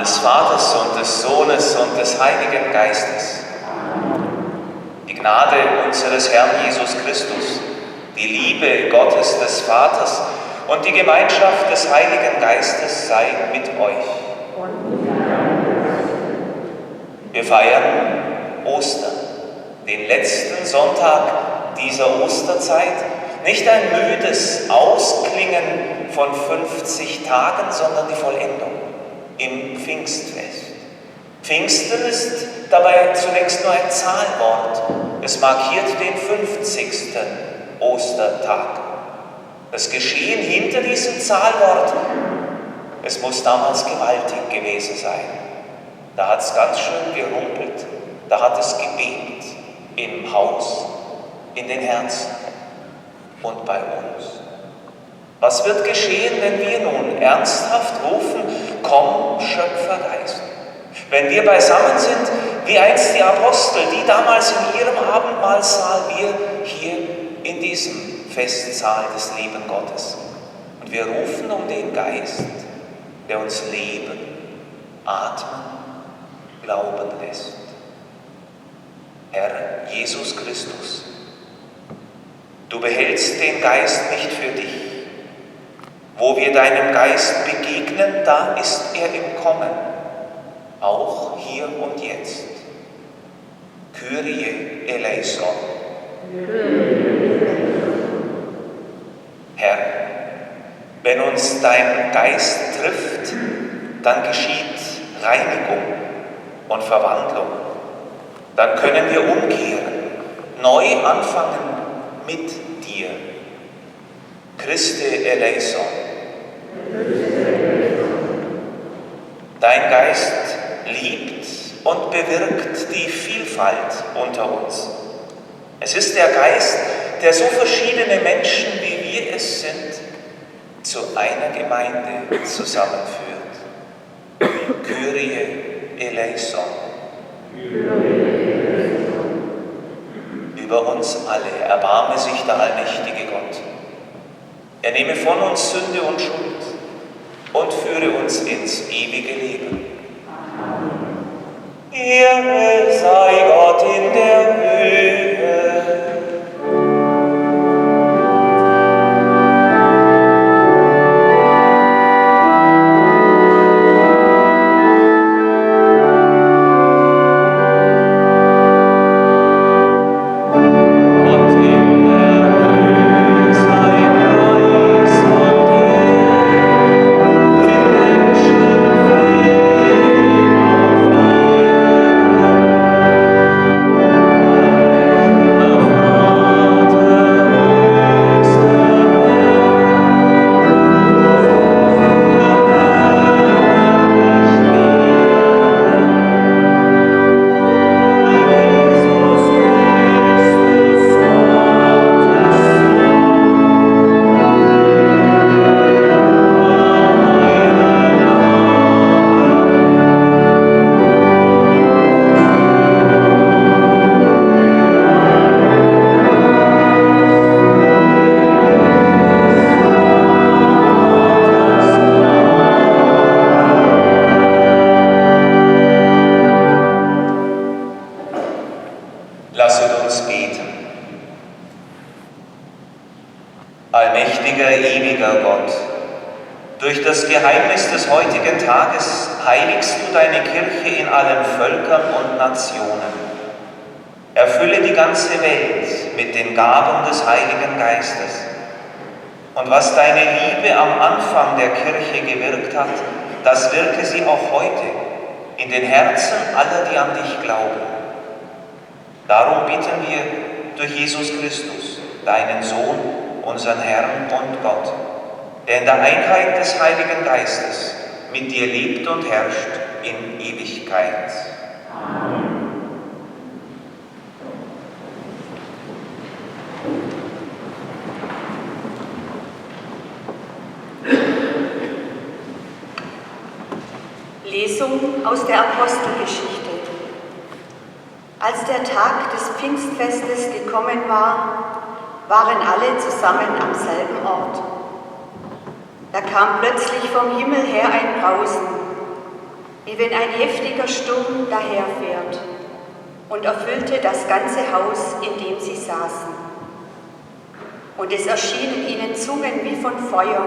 des Vaters und des Sohnes und des Heiligen Geistes. Die Gnade unseres Herrn Jesus Christus, die Liebe Gottes des Vaters und die Gemeinschaft des Heiligen Geistes sei mit euch. Wir feiern Ostern, den letzten Sonntag dieser Osterzeit, nicht ein müdes Ausklingen von 50 Tagen, sondern die Vollendung im Pfingstfest. Pfingsten ist dabei zunächst nur ein Zahlwort. Es markiert den 50. Ostertag. Das Geschehen hinter diesem Zahlwort, es muss damals gewaltig gewesen sein. Da hat es ganz schön gerumpelt, da hat es gebebt im Haus, in den Herzen und bei uns. Was wird geschehen, wenn wir nun ernsthaft rufen, komm, Schöpfergeist? Wenn wir beisammen sind, wie einst die Apostel, die damals in ihrem Abendmahlsaal, wir hier in diesem Festsaal des lieben Gottes. Und wir rufen um den Geist, der uns leben, atmen, glauben lässt. Herr Jesus Christus, du behältst den Geist nicht für dich. Wo wir deinem Geist begegnen, da ist er im Kommen, auch hier und jetzt. Kyrie eleison. Herr, wenn uns dein Geist trifft, dann geschieht Reinigung und Verwandlung. Dann können wir umkehren, neu anfangen mit dir. Christe eleison. Dein Geist liebt und bewirkt die Vielfalt unter uns. Es ist der Geist, der so verschiedene Menschen, wie wir es sind, zu einer Gemeinde zusammenführt. Kyrie eleison. Über uns alle erbarme sich der allmächtige Gott. Er nehme von uns Sünde und Schuld und führe uns ins ewige Leben. Ehre sei Gott in der Höhe. Lasset uns beten. Allmächtiger, ewiger Gott, durch das Geheimnis des heutigen Tages heiligst du deine Kirche in allen Völkern und Nationen. Erfülle die ganze Welt mit den Gaben des Heiligen Geistes. Und was deine Liebe am Anfang der Kirche gewirkt hat, das wirke sie auch heute in den Herzen aller, die an dich glauben. Darum bitten wir durch Jesus Christus, deinen Sohn, unseren Herrn und Gott, der in der Einheit des Heiligen Geistes mit dir lebt und herrscht in Ewigkeit. Amen. Lesung aus der Apostelgeschichte. Als der Tag des Pfingstfestes gekommen war, waren alle zusammen am selben Ort. Da kam plötzlich vom Himmel her ein Brausen, wie wenn ein heftiger Sturm daherfährt, und erfüllte das ganze Haus, in dem sie saßen. Und es erschienen ihnen Zungen wie von Feuer,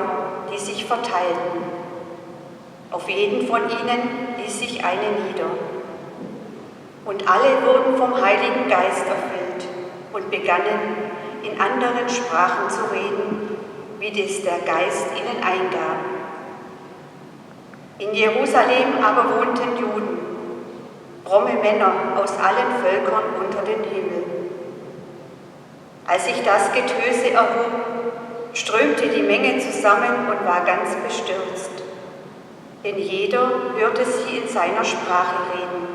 die sich verteilten. Auf jeden von ihnen ließ sich eine nieder. Und alle wurden vom Heiligen Geist erfüllt und begannen, in anderen Sprachen zu reden, wie das der Geist ihnen eingab. In Jerusalem aber wohnten Juden, fromme Männer aus allen Völkern unter den Himmel. Als sich das Getöse erhob, strömte die Menge zusammen und war ganz bestürzt, denn jeder hörte sie in seiner Sprache reden.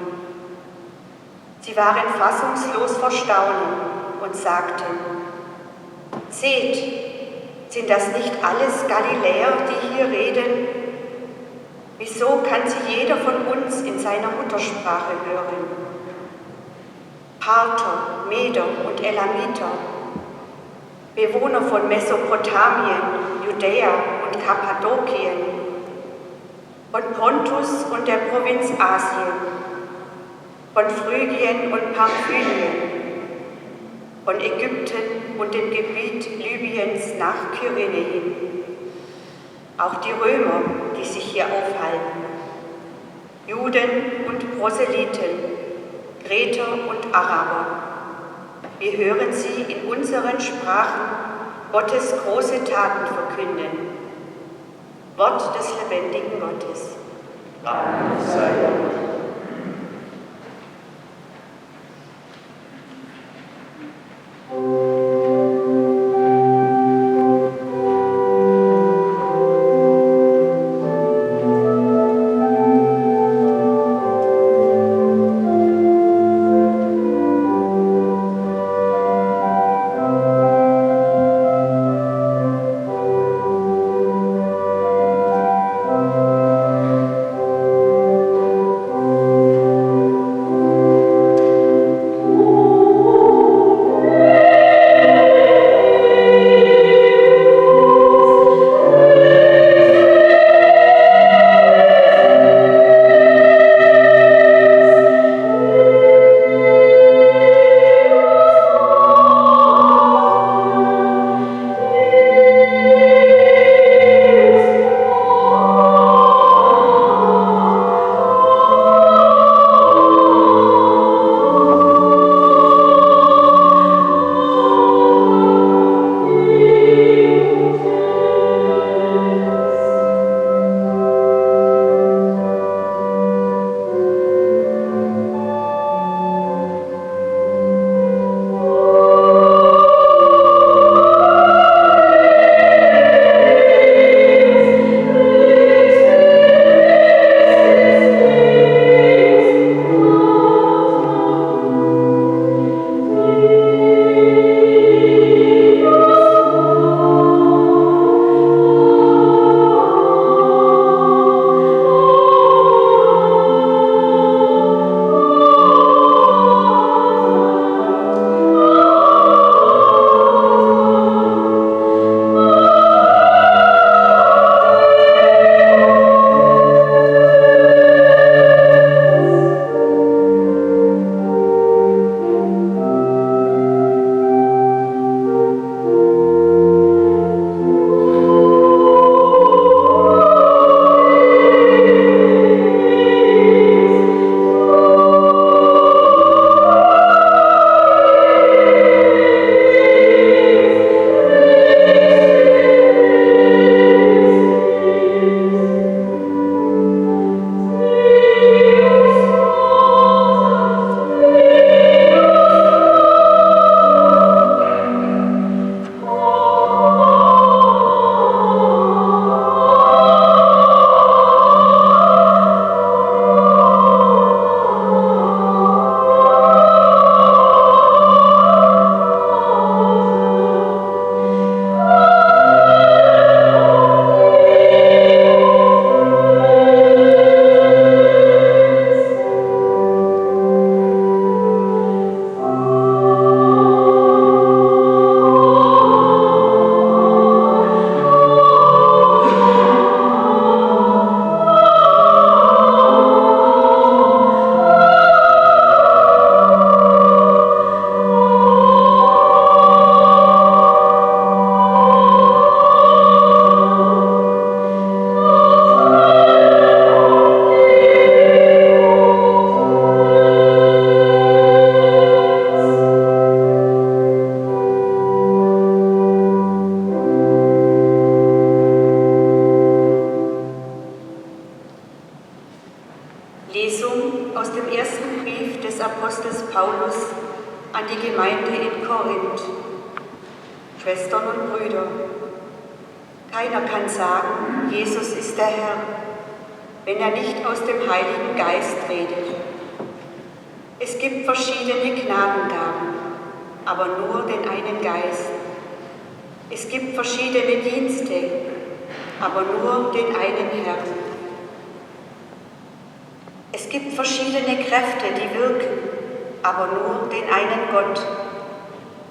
Sie waren fassungslos vor Staunen und sagten: Seht, sind das nicht alles Galiläer, die hier reden? Wieso kann sie jeder von uns in seiner Muttersprache hören? Parther, Meder und Elamiter, Bewohner von Mesopotamien, Judäa und Kappadokien, von Pontus und der Provinz Asien, von Phrygien und Pamphylien, von Ägypten und dem Gebiet Libyens nach Kyrene hin. Auch die Römer, die sich hier aufhalten, Juden und Proselyten, Kreter und Araber. Wir hören sie in unseren Sprachen Gottes große Taten verkünden. Wort des lebendigen Gottes. Amen. sei Dank. Lesung aus dem ersten Brief des Apostels Paulus an die Gemeinde in Korinth. Schwestern und Brüder, keiner kann sagen, Jesus ist der Herr, wenn er nicht aus dem Heiligen Geist redet. Es gibt verschiedene Gnadengaben, aber nur den einen Geist. Es gibt verschiedene Dienste, aber nur den einen Herrn. Es gibt verschiedene Kräfte, die wirken, aber nur den einen Gott.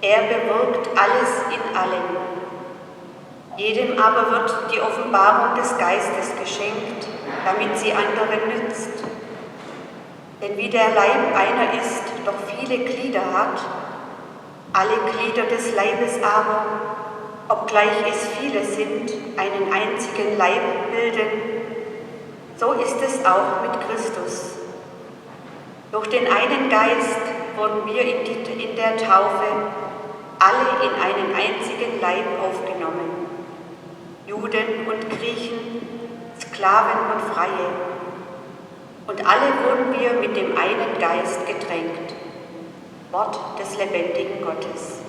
Er bewirkt alles in allen. Jedem aber wird die Offenbarung des Geistes geschenkt, damit sie anderen nützt. Denn wie der Leib einer ist, doch viele Glieder hat, alle Glieder des Leibes aber, obgleich es viele sind, einen einzigen Leib bilden, so ist es auch mit Christus. Durch den einen Geist wurden wir in der Taufe alle in einen einzigen Leib aufgenommen, Juden und Griechen, Sklaven und Freie. und alle wurden wir mit dem einen Geist getränkt. Wort des lebendigen Gottes.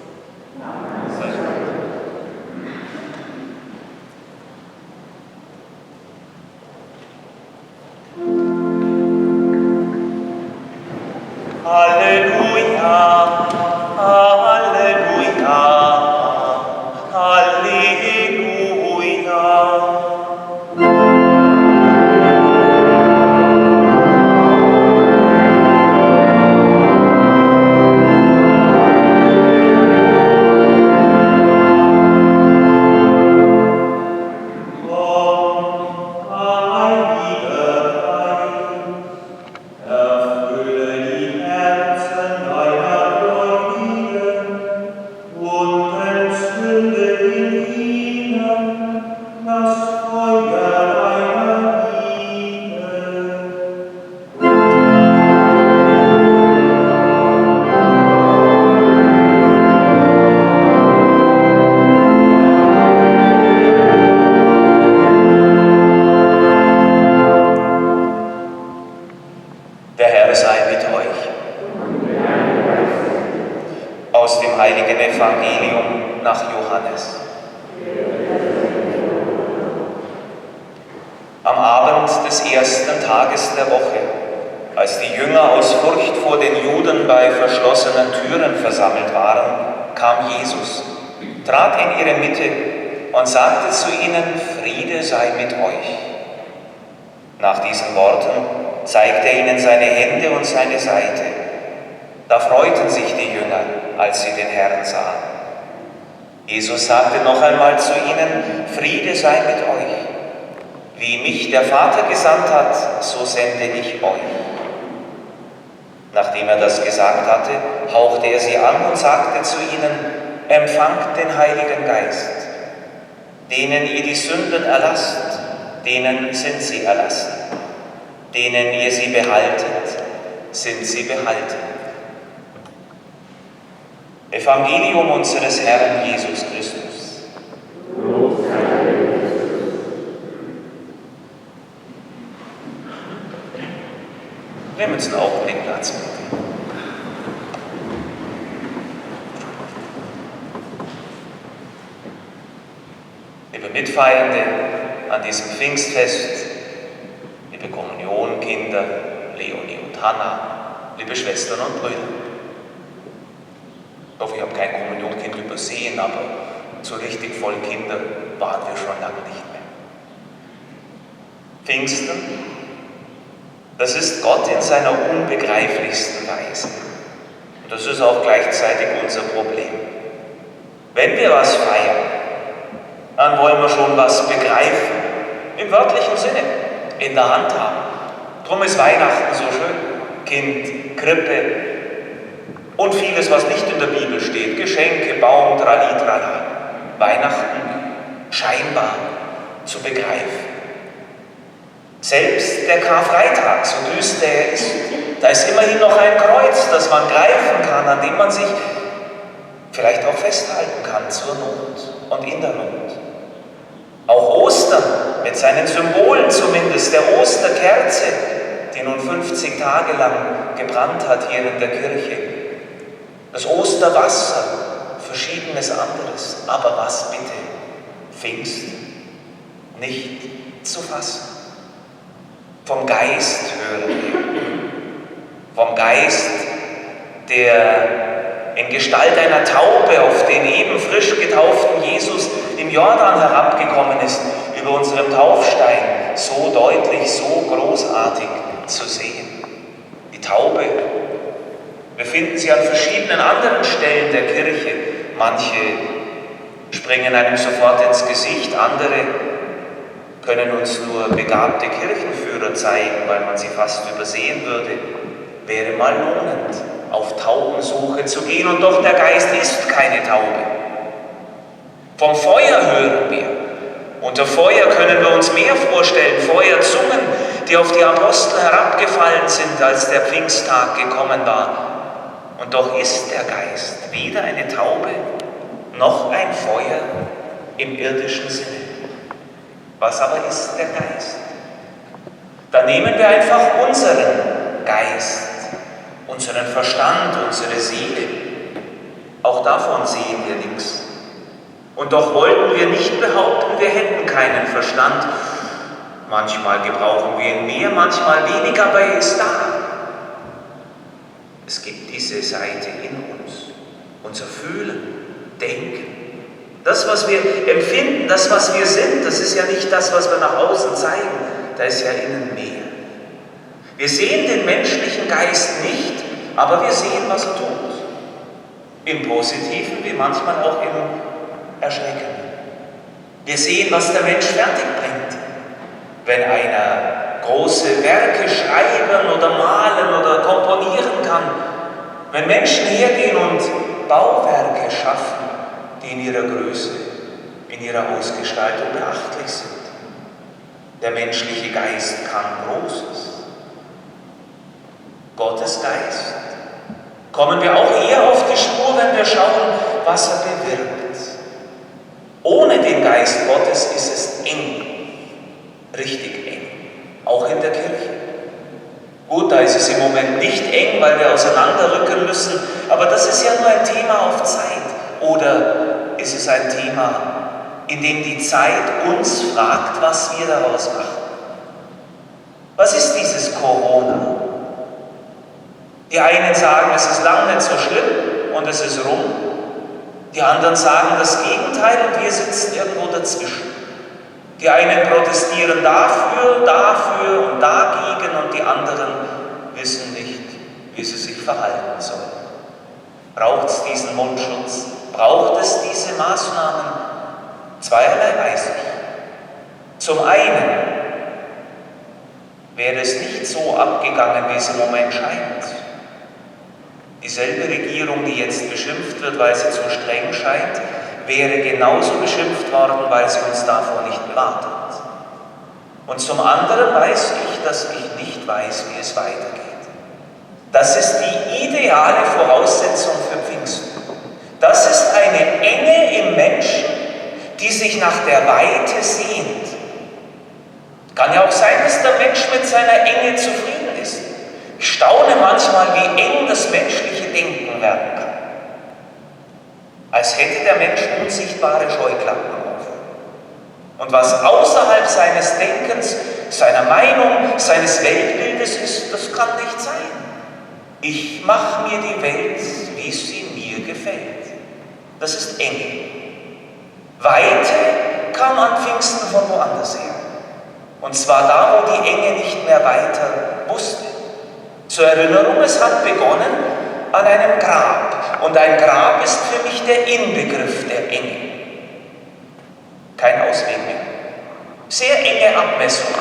Halleluja, Halleluja, Halleluja. Der Herr sei mit euch. Aus dem heiligen Evangelium nach Johannes. Am Abend des ersten Tages der Woche, als die Jünger aus Furcht vor den Juden bei verschlossenen Türen versammelt waren, kam Jesus, trat in ihre Mitte und sagte zu ihnen: Friede sei mit euch. Nach diesen Worten zeigte er ihnen seine Hände und seine Seite. Da freuten sich die Jünger, als sie den Herrn sahen. Jesus sagte noch einmal zu ihnen: Friede sei mit euch. Wie mich der Vater gesandt hat, so sende ich euch. Nachdem er das gesagt hatte, hauchte er sie an und sagte zu ihnen: Empfangt den Heiligen Geist. Denen ihr die Sünden erlasst, denen sind sie erlassen. Denen ihr sie behaltet, sind sie behalten. Evangelium unseres Herrn Jesus Christus. Nehmen Sie einen Augenblick Platz, bitte. Liebe Mitfeiernde an diesem Pfingstfest, liebe Kommunionkinder, Leonie und Hanna, liebe Schwestern und Brüder. Ich hoffe, ich habe kein Kommunionkind übersehen, aber so richtig voll Kinder waren wir schon lange nicht mehr. Pfingsten, das ist Gott in seiner unbegreiflichsten Weise. Und das ist auch gleichzeitig unser Problem. Wenn wir was feiern, dann wollen wir schon was begreifen, im wörtlichen Sinne, in der Hand haben. Drum ist Weihnachten so schön. Kind, Krippe und vieles, was nicht in der Bibel steht. Geschenke, Baum, Trali, Trala. Weihnachten scheinbar zu begreifen. Selbst der Karfreitag, so düster er ist, da ist immerhin noch ein Kreuz, das man greifen kann, an dem man sich vielleicht auch festhalten kann zur Not und in der Not. Auch Ostern mit seinen Symbolen zumindest, der Osterkerze, die nun 50 Tage lang gebrannt hat hier in der Kirche. Das Osterwasser, verschiedenes anderes. Aber was bitte? Pfingsten nicht zu fassen. Vom Geist hören wir. Vom Geist, der in Gestalt einer Taube auf den eben frisch getauften Jesus im Jordan herabgekommen ist, über unserem Taufstein so deutlich, so großartig zu sehen. Die Taube, wir finden sie an verschiedenen anderen Stellen der Kirche. Manche springen einem sofort ins Gesicht, andere können uns nur begabte Kirchenführer zeigen, weil man sie fast übersehen würde. Wäre mal lohnend, auf Taubensuche zu gehen, und doch der Geist ist keine Taube. Vom Feuer hören wir. Unter Feuer können wir uns mehr vorstellen, Feuerzungen, die auf die Apostel herabgefallen sind, als der Pfingsttag gekommen war. Und doch ist der Geist weder eine Taube, noch ein Feuer im irdischen Sinne. Was aber ist der Geist? dann nehmen wir einfach unseren Geist, unseren Verstand, unsere Seele. Auch davon sehen wir nichts. Und doch wollten wir nicht behaupten, wir hätten keinen Verstand. Manchmal gebrauchen wir ihn mehr, manchmal weniger, aber er ist da. Es gibt diese Seite in uns, unser Fühlen, Denken. Das, was wir empfinden, das, was wir sind, das ist ja nicht das, was wir nach außen zeigen, da ist ja innen mehr. Wir sehen den menschlichen Geist nicht, aber wir sehen, was er tut. Im Positiven wie manchmal auch im Erschreckenden. Wir sehen, was der Mensch fertig bringt. Wenn einer große Werke schreiben oder malen oder komponieren kann, wenn Menschen hergehen und Bauwerke schaffen, die in ihrer Größe, in ihrer Ausgestaltung beachtlich sind. Der menschliche Geist kann Großes. Gottes Geist kommen wir auch eher auf die Spur, wenn wir schauen, was er bewirkt. Ohne den Geist Gottes ist es eng, richtig eng, auch in der Kirche. Gut, da ist es im Moment nicht eng, weil wir auseinanderrücken müssen, aber das ist ja nur ein Thema auf Zeit. Oder ist es ein Thema, in dem die Zeit uns fragt, was wir daraus machen? Was ist dieses Corona? Die einen sagen, es ist lang nicht so schlimm und es ist rum. Die anderen sagen das Gegenteil und wir sitzen irgendwo dazwischen. Die einen protestieren dafür und dagegen und die anderen wissen nicht, wie sie sich verhalten sollen. Braucht es diesen Mundschutz? Braucht es diese Maßnahmen? Zweierlei weiß ich. Zum einen wäre es nicht so abgegangen, wie es im Moment scheint. Dieselbe Regierung, die jetzt beschimpft wird, weil sie zu streng scheint, wäre genauso beschimpft worden, weil sie uns davor nicht bewahrt hat. Und zum anderen weiß ich, dass ich nicht weiß, wie es weitergeht. Das ist die ideale Voraussetzung für Pfingsten. Das ist eine Enge im Menschen, die sich nach der Weite sehnt. Kann ja auch sein, dass der Mensch mit seiner Enge zufrieden ist. Ich staune manchmal, wie eng das menschliche Denken werden kann. Als hätte der Mensch unsichtbare Scheuklappen auf. Und was außerhalb seines Denkens, seiner Meinung, seines Weltbildes ist, das kann nicht sein. Ich mache mir die Welt, wie sie mir gefällt. Das ist eng. Weite kam an Pfingsten von woanders her. Und zwar da, wo die Enge nicht mehr weiter wusste. Zur Erinnerung, es hat begonnen an einem Grab. Und ein Grab ist für mich der Inbegriff der Enge. Kein Ausweg mehr. Sehr enge Abmessungen.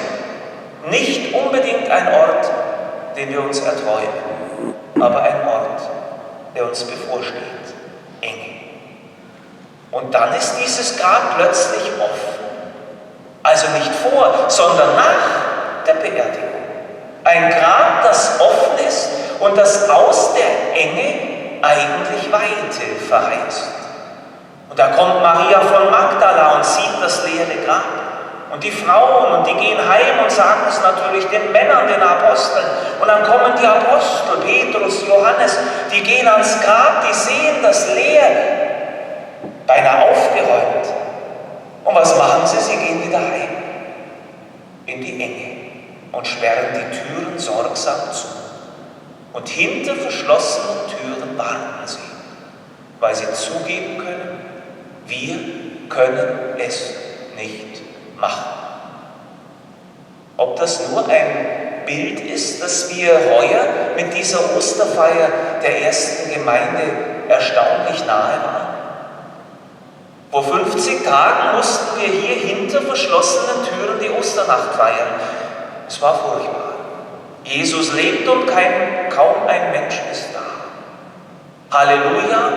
Nicht unbedingt ein Ort, den wir uns erträumen, aber ein Ort, der uns bevorsteht. Enge. Und dann ist dieses Grab plötzlich offen. Also nicht vor, sondern nach der Beerdigung. Ein Grab, das offen ist und das aus der Enge eigentlich Weite verheißt. Und da kommt Maria von Magdala und sieht das leere Grab. Und die Frauen, und die gehen heim und sagen es natürlich den Männern, den Aposteln. Und dann kommen die Apostel, Petrus, Johannes, die gehen ans Grab, die sehen das leer, beinahe aufgeräumt. Und was machen sie? Sie gehen wieder heim, in die Enge, und sperren die Türen sorgsam zu. Und hinter verschlossenen Türen warten sie, weil sie zugeben können, wir können es nicht machen. Ob das nur ein Bild ist, das wir heuer mit dieser Osterfeier der ersten Gemeinde erstaunlich nahe waren. Vor 50 Tagen mussten wir hier hinter verschlossenen Türen die Osternacht feiern. Es war furchtbar. Jesus lebt und kaum ein Mensch ist da. Halleluja!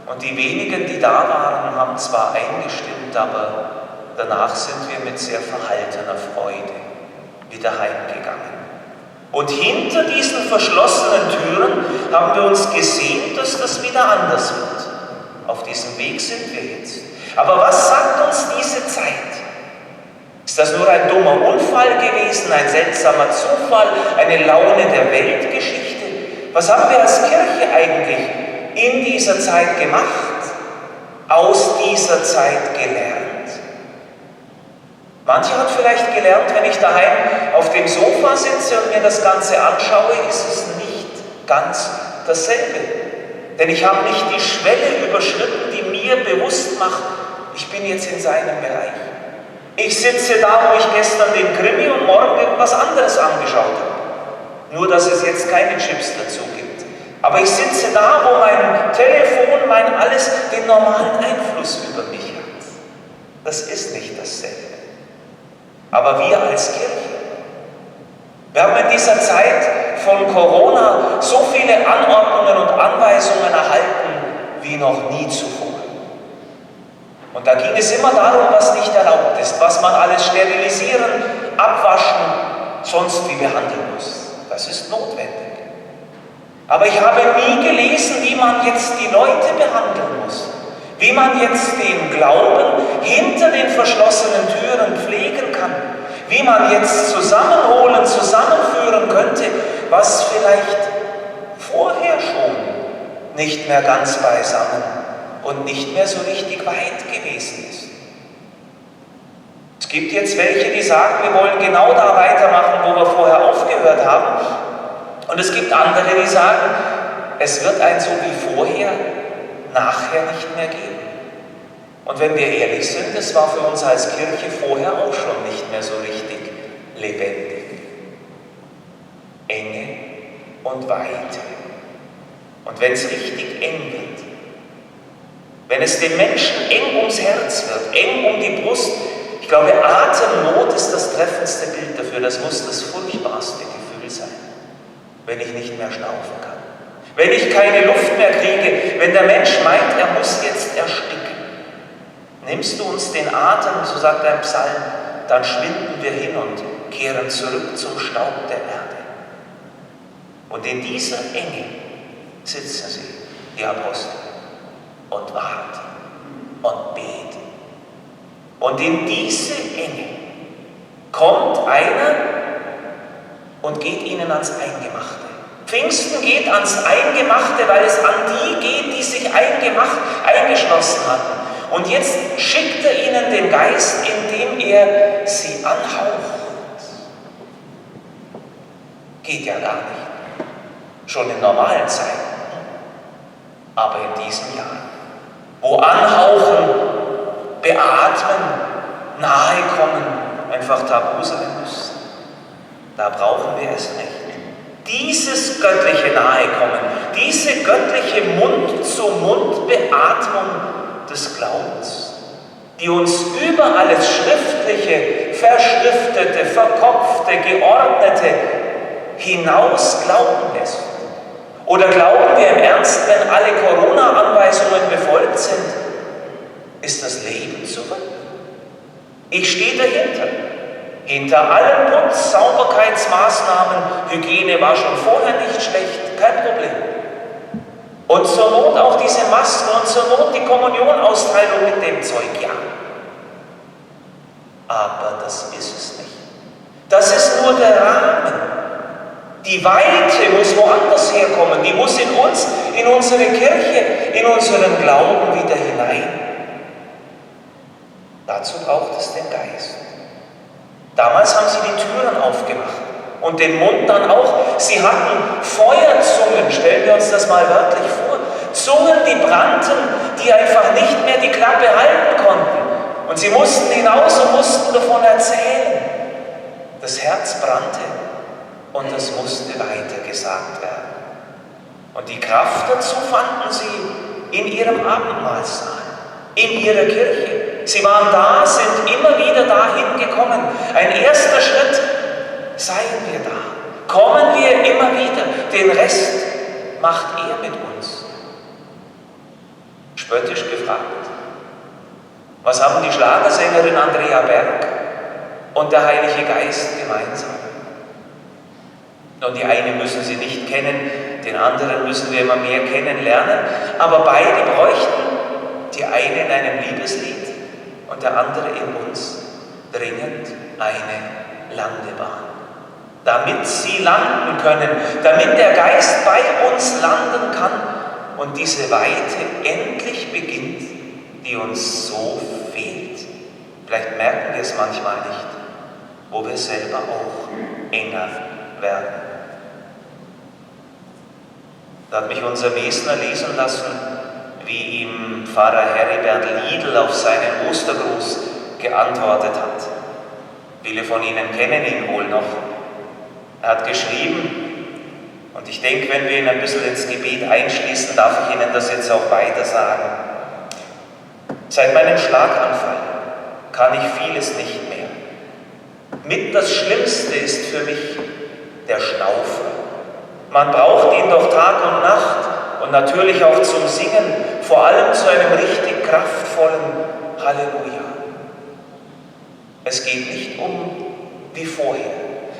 Und die wenigen, die da waren, haben zwar eingestimmt, aber danach sind wir mit sehr verhaltener Freude wieder heimgegangen. Und hinter diesen verschlossenen Türen haben wir uns gesehnt, dass das wieder anders wird. Auf diesem Weg sind wir jetzt. Aber was sagt uns diese Zeit? Ist das nur ein dummer Unfall gewesen, ein seltsamer Zufall, eine Laune der Weltgeschichte? Was haben wir als Kirche eigentlich in dieser Zeit gemacht, aus dieser Zeit gelernt? Manche hat vielleicht gelernt, wenn ich daheim auf dem Sofa sitze und mir das Ganze anschaue, ist es nicht ganz dasselbe. Denn ich habe nicht die Schwelle überschritten, die mir bewusst macht, ich bin jetzt in seinem Bereich. Ich sitze da, wo ich gestern den Krimi und morgen irgendwas anderes angeschaut habe. Nur, dass es jetzt keine Chips dazu gibt. Aber ich sitze da, wo mein Telefon, mein alles den normalen Einfluss über mich hat. Das ist nicht dasselbe. Aber wir als Kirche, wir haben in dieser Zeit von Corona so viele Anordnungen und Anweisungen erhalten wie noch nie zuvor. Und da ging es immer darum, was nicht erlaubt ist, was man alles sterilisieren, abwaschen, sonst wie behandeln muss. Das ist notwendig. Aber ich habe nie gelesen, wie man jetzt die Leute behandeln muss, wie man jetzt den Glauben hinter den verschlossenen Türen pflegen kann, wie man jetzt zusammenholen, zusammenführen könnte, was vielleicht vorher schon nicht mehr ganz beisammen und nicht mehr so richtig weit gewesen ist. Es gibt jetzt welche, die sagen, wir wollen genau da weitermachen, wo wir vorher aufgehört haben. Und es gibt andere, die sagen, es wird ein so wie vorher nachher nicht mehr geben. Und wenn wir ehrlich sind, es war für uns als Kirche vorher auch schon nicht mehr so richtig lebendig. Enge und Weite. Und wenn es richtig eng wird, wenn es den Menschen eng ums Herz wird, eng um die Brust, ich glaube, Atemnot ist das treffendste Bild dafür. Das muss das furchtbarste Gefühl sein, wenn ich nicht mehr schnaufen kann. Wenn ich keine Luft mehr kriege, wenn der Mensch meint, er muss jetzt ersticken. Nimmst du uns den Atem, so sagt ein Psalm, dann schwinden wir hin und kehren zurück zum Staub der Erde. Und in dieser Enge sitzen sie, die Apostel, und warten und beten. Und in diese Enge kommt einer und geht ihnen ans Eingemachte. Pfingsten geht ans Eingemachte, weil es an die geht, die sich eingeschlossen hatten. Und jetzt schickt er ihnen den Geist, indem er sie anhaucht. Geht ja gar nicht. Schon in normalen Zeiten. Aber in diesem Jahr, wo Anhauchen, Beatmen, nahe kommen, einfach tabu sein müssen, da brauchen wir es nicht. Dieses göttliche Nahekommen, diese göttliche Mund-zu-Mund-Beatmung des Glaubens, die uns über alles Schriftliche, Verschriftete, Verkopfte, Geordnete hinaus glauben lässt. Oder glauben wir im Ernst, wenn alle Corona-Anweisungen befolgt sind, ist das Leben zurück? Ich stehe dahinter. Hinter allen Putz, Sauberkeitsmaßnahmen, Hygiene war schon vorher nicht schlecht, kein Problem. Und zur Not auch diese Masken und zur Not die Kommunionausteilung mit dem Zeug, ja. Aber das ist es nicht. Das ist nur der Rahmen. Die Weite muss woanders herkommen, die muss in uns, in unsere Kirche, in unseren Glauben wieder hinein. Dazu braucht es den Geist. Damals haben sie die Türen aufgemacht und den Mund dann auch. Sie hatten Feuerzungen, stellen wir uns das mal wörtlich vor. Zungen, die brannten, die einfach nicht mehr die Klappe halten konnten. Und sie mussten hinaus und mussten davon erzählen. Das Herz brannte und es musste weiter gesagt werden. Und die Kraft dazu fanden sie in ihrem Abendmahlsaal, in ihrer Kirche. Sie waren da, sind immer wieder dahin gekommen. Ein erster Schritt, seien wir da. Kommen wir immer wieder. Den Rest macht er mit uns. Spöttisch gefragt. Was haben die Schlagersängerin Andrea Berg und der Heilige Geist gemeinsam? Und die eine müssen sie nicht kennen, den anderen müssen wir immer mehr kennenlernen. Aber beide bräuchten, die eine in einem Liebeslied und der andere in uns, dringend eine Landebahn, damit sie landen können, damit der Geist bei uns landen kann und diese Weite endlich beginnt, die uns so fehlt. Vielleicht merken wir es manchmal nicht, wo wir selber auch enger werden. Da hat mich unser Mesner lesen lassen, wie ihm Pfarrer Heribert Liedl auf seinen Ostergruß geantwortet hat. Viele von Ihnen kennen ihn wohl noch. Er hat geschrieben, und ich denke, wenn wir ihn ein bisschen ins Gebet einschließen, darf ich Ihnen das jetzt auch weiter sagen. Seit meinem Schlaganfall kann ich vieles nicht mehr. Mit das Schlimmste ist für mich der Schnaufer. Man braucht ihn doch Tag und Nacht und natürlich auch zum Singen, vor allem zu einem richtig kraftvollen Halleluja. Es geht nicht um wie vorher.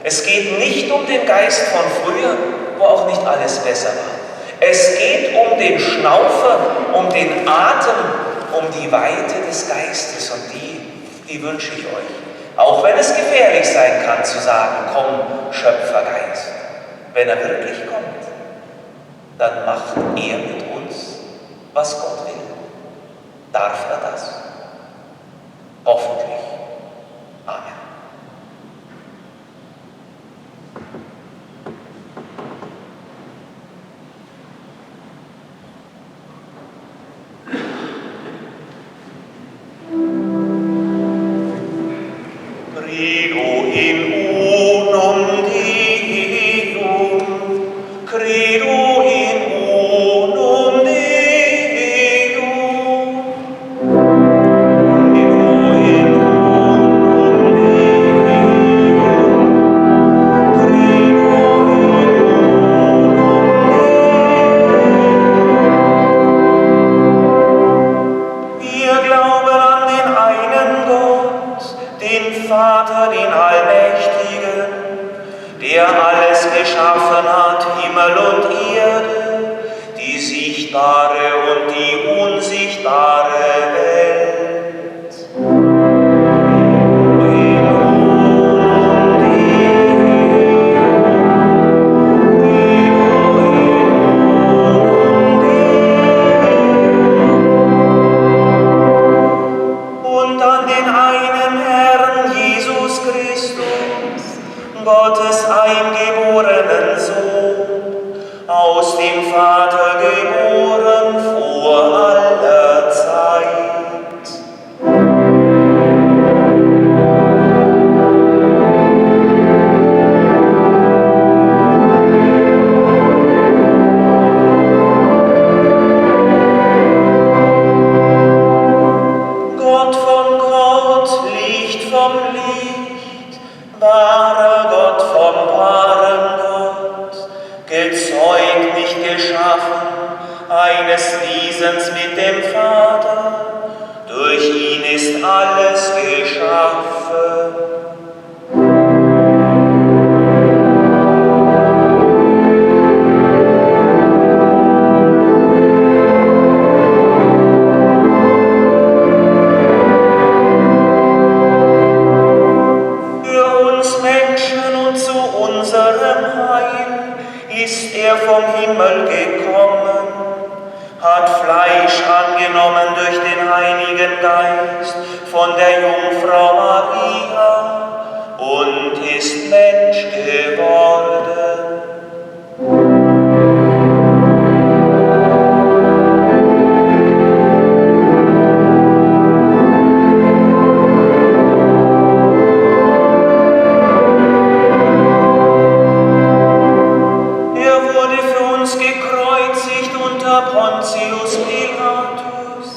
Es geht nicht um den Geist von früher, wo auch nicht alles besser war. Es geht um den Schnaufer, um den Atem, um die Weite des Geistes und die wünsche ich euch. Auch wenn es gefährlich sein kann zu sagen, komm, Schöpfergeist. Wenn er wirklich kommt, dann macht er mit uns, was Gott will. Darf er das? Hoffentlich. Amen. Credo in unum Deum, credo in unum Deum, credo in unum Deum, credo in unum Deum. Wir glauben an den einen Gott, den Vater, den Allmächtigen, der alles geschaffen hat, Himmel und Erde, die sichtbare und die unsichtbare Welt. In unum Deum, und an den einen Herrn Jesus Christus, Gottes eingeborenen Sohn, aus dem Vater geboren vor aller Zeit. Gott von Gott, Licht vom Licht, wahrer Gott vom wahren Gott, gezeugt, nicht geschaffen, eines Wesens mit dem Vater, durch ihn ist alles geschaffen. Ist er vom Himmel gekommen, hat Fleisch angenommen durch den Heiligen Geist von der Jungfrau Maria und ist Mensch geworden. Pontius Pilatus,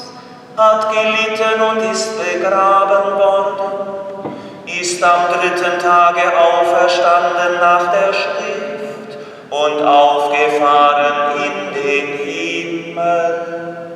hat gelitten und ist begraben worden, ist am 3. Tage auferstanden nach der Schrift und aufgefahren in den Himmel.